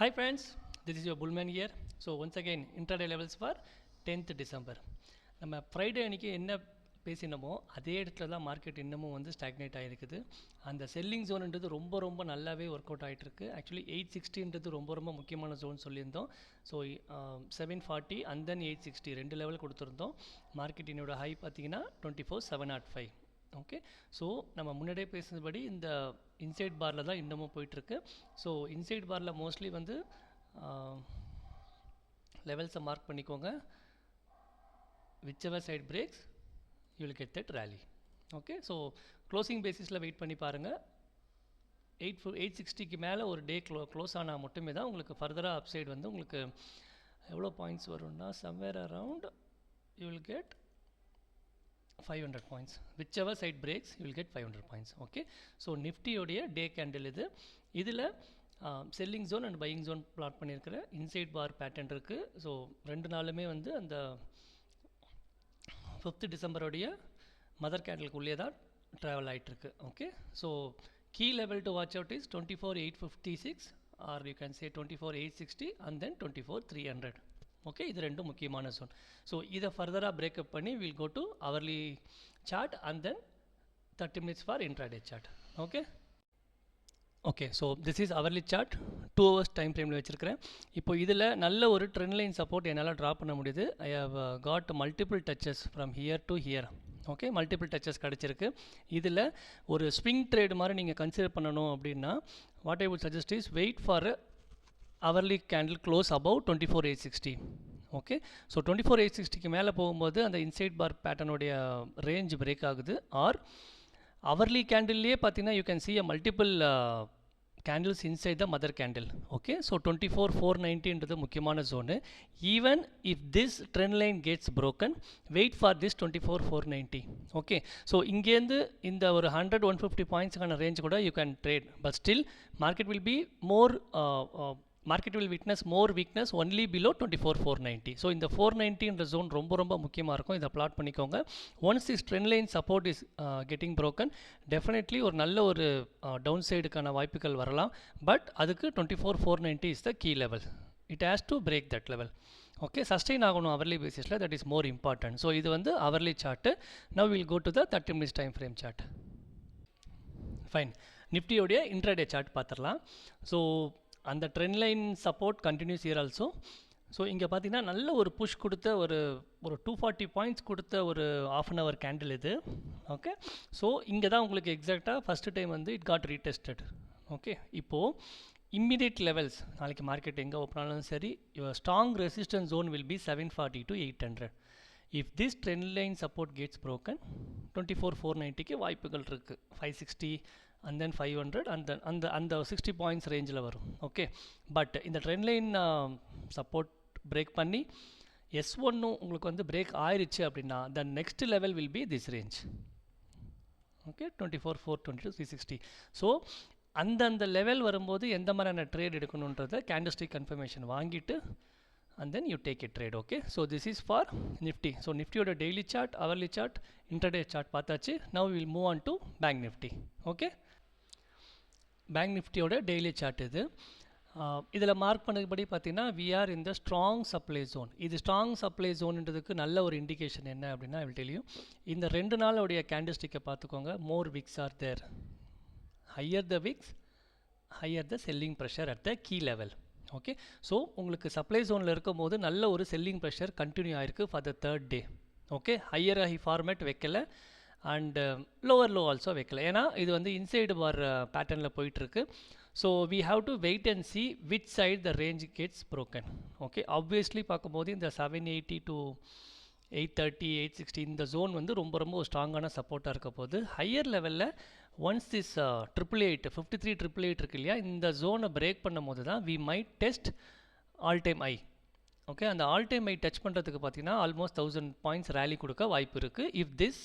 Hi friends, this is your Bullman here. So once again, intraday levels for 10th December. நம்ம Friday அன்றைக்கி என்ன பேசினமோ அதே இடத்துல தான் மார்க்கெட் இன்னமும் வந்து ஸ்டாக்னேட் ஆகிருக்குது. அந்த செல்லிங் ஜோன்ன்றது ரொம்ப நல்லாவே ஒர்க் அவுட் ஆகிட்டுருக்கு. ஆக்சுவலி 860ன்றது ரொம்ப முக்கியமான ஜோன் சொல்லியிருந்தோம். ஸோ 740 அண்ட் தென் 860 ரெண்டு லெவல் கொடுத்துருந்தோம். மார்க்கெட் என்னோட ஹை பார்த்தீங்கன்னா 24,705. ஓகே, ஸோ நம்ம முன்னாடியே பேசுனபடி இந்த இன்சைட் பாரில் தான் இன்னமும் போயிட்டுருக்கு. ஸோ இன்சைட் பாரில் மோஸ்ட்லி வந்து லெவல்ஸை மார்க் பண்ணிக்கோங்க. whichever side breaks you will get that rally. Okay, so closing பேசிஸில் வெயிட் பண்ணி பாருங்கள். 860க்கு மேலே ஒரு டே க்ளோஸ் ஆனால் மட்டுமே தான் உங்களுக்கு ஃபர்தராக அப்சைட் வந்து உங்களுக்கு எவ்வளோ பாயிண்ட்ஸ் வரும்னா somewhere around you will get 500 points. whichever side breaks you will get 500 points. Okay, so நிஃப்டியோடைய டே கேண்டில் இதில் selling zone and buying zone plot பண்ணியிருக்கிற இன்சைட் பார் பேட்டர்ன் இருக்குது. ஸோ ரெண்டு நாளுமே வந்து அந்த 5th டிசம்பருடைய மதர் கேண்டலுக்குள்ளே தான் ட்ராவல் ஆகிட்டுருக்கு. Okay, so key level to watch out is 24,856 or you can say 24,860 and then 24,300. Okay, இது ரெண்டும் முக்கியமான ஜோன். ஸோ இதை ஃபர்தராக பிரேக்கப் பண்ணி will go to hourly chart and then 30 minutes for intraday chart. Okay, so this is hourly chart 2 hours time ஃப்ரேமில் வச்சுருக்கிறேன். இப்போ இதில் நல்ல ஒரு ட்ரெண்ட் லைன் சப்போர்ட் என்னால் ட்ரா பண்ண முடியுது. I have got multiple duchess from here to here. Okay, multiple touches கிடச்சிருக்கு. இதில் ஒரு ஸ்விங் ட்ரேட் மாதிரி நீங்கள் கன்சிடர் பண்ணணும் அப்படின்னா what I would suggest is wait for hourly candle close above 24,860. Okay, so 24,860க்கு மேலே போகும்போது அந்த இன்சைட் பார் பேட்டர்னுடைய ரேஞ்ச் பிரேக் ஆகுது. ஆர் அவர்லி கேண்டில்லையே பார்த்தீங்கன்னா you can see a multiple candles inside the mother candle. Okay, so 24,490ன்றது முக்கியமான zone. Even if this trend line gets broken wait for this 24,490. Okay, so இங்கேருந்து இந்த ஒரு 100-150 பாயிண்ட்ஸுக்கான ரேஞ்ச் கூட you can trade. But still market will be more market will witness more weakness only below 24,490. So இந்த 490ன்ற zone ரொம்ப முக்கியமாக இருக்கும். இதை பிளாட் பண்ணிக்கோங்க. Once this trend line support is getting broken definitely ஒரு நல்ல ஒரு டவுன் சைடுக்கான வாய்ப்புகள் வரலாம். பட் அதுக்கு 24,490 is the key level. It has to break that level. Okay, sustain ஆகணும் அவர்லி பேசிஸில். That is more important. So இது வந்து hourly chart. Now will go to the 30 minutes time frame chart. Fine, நிஃப்டியோடைய intraday chart பார்த்துடலாம். So அந்த trend line support continues here also. So இங்கே பார்த்தீங்கன்னா நல்ல ஒரு புஷ் கொடுத்த ஒரு 240 பாயிண்ட்ஸ் கொடுத்த ஒரு ½ an hour கேண்டில் இது. ஓகே, ஸோ இங்கே தான் உங்களுக்கு எக்ஸாக்டாக ஃபஸ்ட்டு டைம் வந்து இட் காட் ரீடெஸ்டட். ஓகே, இப்போது இம்மிடியேட் லெவல்ஸ் நாளைக்கு மார்க்கெட் எங்கே ஓப்பன் ஆனாலும் சரி your strong resistance zone will be 740 to 800. If this trend line support gets broken 24,490க்கு வாய்ப்புகள் இருக்குது. 560 and then 500 அந்த 60 பாயிண்ட்ஸ் ரேஞ்சில் வரும். ஓகே, பட் இந்த ட்ரெண்ட் லைன் சப்போர்ட் பிரேக் பண்ணி S1 உங்களுக்கு வந்து பிரேக் ஆயிடுச்சு அப்படின்னா the next level will be this range. Okay, 24,420 to 360. So அந்த லெவல் வரும்போது எந்த மாதிரியான ட்ரேட் எடுக்கணுன்றதை கேண்டல்ஸ்டிக் கன்ஃபர்மேஷன் வாங்கிட்டு and then you take a trade. Okay, so this is for Nifty. So Nifty oda daily chart, hourly chart, intraday chart பார்த்தாச்சு. Now we will move on to Bank Nifty. Okay, Bank Nifty oda daily chart இது. இதில் mark பண்ணபடி பார்த்தீங்கன்னா we are in the strong supply zone. இது strong supply zoneன்றதுக்கு நல்ல ஒரு indication என்ன அப்படின்னா I will tell you. இந்த ரெண்டு நாளுடைய கேண்டல்ஸ்டிக்கை பார்த்துக்கோங்க. more wicks are there. higher the wicks, higher the selling pressure at the key level. Okay, so உங்களுக்கு சப்ளை ஜோனில் இருக்கும் போது நல்ல ஒரு செல்லிங் ப்ரெஷர் கண்டினியூ ஆகிருக்கு for the 3rd day. Okay, higher high format வைக்கல அண்டு லோவர் லோ ஆல்சோ வைக்கல. ஏன்னா இது வந்து இன்சைடு பார் பேட்டர்னில் போயிட்டுருக்கு. So we have to wait and see which side the range gets broken. Okay, obviously பார்க்கும்போது இந்த 780 to 830 860 இந்த ஜோன் வந்து ரொம்ப ஸ்ட்ராங்கான சப்போர்ட்டாக இருக்க போது. ஹையர் லெவலில் ஒன்ஸ் திஸ் 888 53 இருக்கு இல்லையா, இந்த ஜோனை பிரேக் பண்ணும் போது தான் we might test all time high. Okay, அந்த ஆல் டைம் ஐ டச் பண்ணுறதுக்கு பார்த்தீங்கன்னா ஆல்மோஸ்ட் 1000 பாயிண்ட்ஸ் ரேலி கொடுக்க வாய்ப்பு இருக்குது இஃப் திஸ்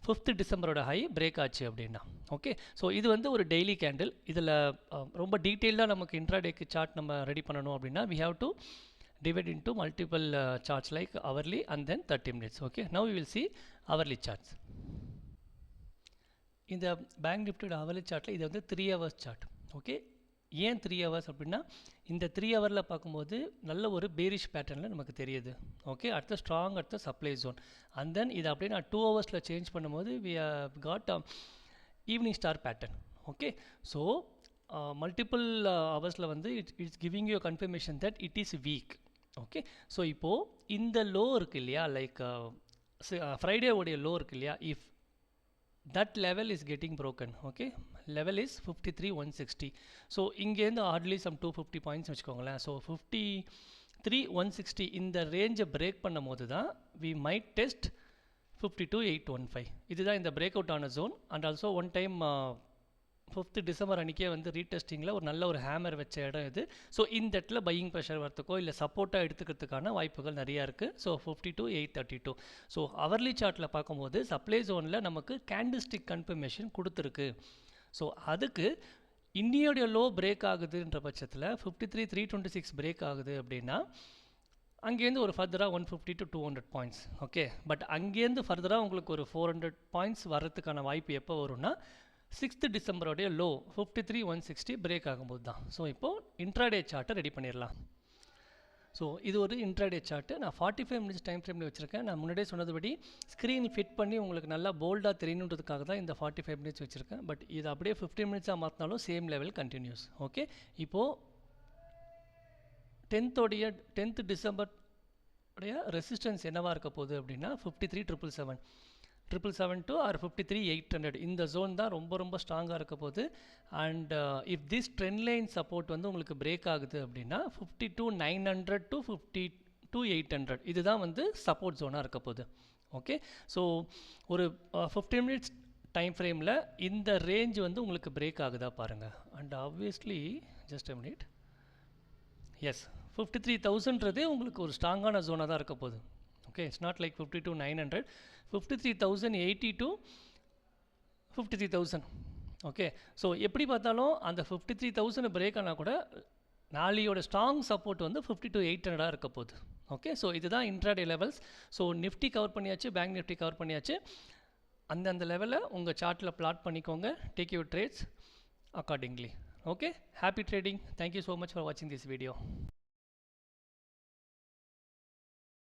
5th டிசம்பரோட ஹை பிரேக் ஆச்சு அப்படின்னா. ஓகே, ஸோ இது வந்து ஒரு டெய்லி கேண்டில். இதில் ரொம்ப டீட்டெயில்டாக நமக்கு இன்ட்ராடேக்கு சார்ட் நம்ம ரெடி பண்ணணும் அப்படின்னா we have to divide into multiple charts like hourly and then 30 minutes. Okay, now we will see hourly charts. இந்த பேங்க் நிஃப்டியோட hourly chartல இது வந்து 3 hours chart. ஓகே, ஏன் 3 ஹவர்ஸ் அப்படின்னா இந்த 3 ஹவரில் பார்க்கும்போது நல்ல ஒரு பேரிஷ் பேட்டர்னில் நமக்கு தெரியுது. ஓகே, அடுத்த ஸ்ட்ராங் அடுத்த சப்ளை ஜோன். அண்ட் தென் இதை அப்படியே நான் 2 ஹவர்ஸில் சேஞ்ச் பண்ணும்போது we got evening star pattern. Okay, so multiple ஹவர்ஸில் வந்து it's giving you confirmation that it is weak. Okay, so இப்போது இந்த லோ இருக்குது இல்லையா, லைக் ஃப்ரைடே உடைய லோ இருக்குது இல்லையா, if that level is getting broken, okay, level is 53,160. so இங்கேருந்து hardly some 250 points வச்சுக்கோங்களேன். ஸோ 53,160 இந்த ரேஞ்சை பிரேக் பண்ணும் போது தான் we might test 52,815. இதுதான் இந்த பிரேக் அவுட் ஆன zone. And also one time 5th December அன்றைக்கே வந்து ரீடெஸ்டிங்கில் ஒரு நல்ல ஒரு ஹேமர் வச்ச இடம் இது. ஸோ இந்த இடத்துல பையிங் ப்ரெஷர் வரத்துக்கோ இல்லை சப்போர்ட்டாக எடுத்துக்கிறதுக்கான வாய்ப்புகள் நிறையா இருக்குது. ஸோ 52,832. ஸோ அவர்லி சார்ட்டில் பார்க்கும்போது சப்ளை ஜோனில் நமக்கு கேண்டில்ஸ்டிக் கன்ஃபர்மேஷன் கொடுத்துருக்கு. ஸோ அதுக்கு இன்னியோடைய லோ பிரேக் ஆகுதுன்ற பட்சத்தில் 53,326 பிரேக் ஆகுது அப்படின்னா அங்கேருந்து ஒரு ஃபர்தராக 150 to 200 பாயிண்ட்ஸ். ஓகே, பட் அங்கேருந்து ஃபர்தராக உங்களுக்கு ஒரு 400 பாயிண்ட்ஸ் வர்றதுக்கான வாய்ப்பு எப்போ வரும்னா 6th டிசம்பரோடைய லோ 53,160 பிரேக் ஆகும்போது தான். ஸோ இப்போது இன்ட்ராடே சார்ட்டை ரெடி பண்ணிடலாம். ஸோ இது ஒரு இன்ட்ராடே சார்ட்டு. நான் 45 மினிட்ஸ் டைம் ஃப்ரேமில் வச்சுருக்கேன். நான் முன்னாடியே சொன்னதுபடி ஸ்க்ரீன் ஃபிட் பண்ணி உங்களுக்கு நல்லா போல்டாக தெரியணுன்றதுக்காக தான் இந்த 45 மினிட்ஸ் வச்சுருக்கேன். பட் இது அப்படியே 15 மினிட்ஸாக மாற்றினாலும் சேம் லெவல் கண்டினியூஸ். ஓகே, இப்போது 10th டிசம்பர் உடைய ரெசிஸ்டன்ஸ் என்னவாக இருக்க போகுது அப்படின்னா 53,777 ஆர் 53,800. இந்த ஜோன் தான் ரொம்ப ரொம்ப ஸ்ட்ராங்காக இருக்க போகுது. And if this trend line support வந்து உங்களுக்கு பிரேக் ஆகுது அப்படின்னா 52,900 to 52,800 இதுதான் வந்து சப்போர்ட் ஜோனாக இருக்க போகுது. ஓகே, ஸோ ஒரு 15 மினிட்ஸ் டைம் ஃப்ரேமில் இந்த ரேஞ்ச் வந்து உங்களுக்கு பிரேக் ஆகுதா பாருங்கள். And obviously just a minute, yes 53,000ன்றதே உங்களுக்கு ஒரு ஸ்ட்ராங்கான ஜோனாக தான் இருக்க போகுது. Okay, it's not like 52,900, 53,080 to 53,000. Okay, so எப்படி பார்த்தாலும் அந்த 53,000 பிரேக் ஆனால் கூட நாளையோட ஸ்ட்ராங் சப்போர்ட் வந்து 52,800 இருக்க போகுது. ஓகே, ஸோ இதுதான் intraday levels. So Nifty cover பண்ணியாச்சு, பேங்க் நிஃப்டி கவர் பண்ணியாச்சு. அந்தந்த லெவலில் உங்கள் சார்ட்டில் பிளாட் பண்ணிக்கோங்க. Take your trades accordingly. Okay, happy trading. Thank you so much for வாட்சிங் திஸ் வீடியோ.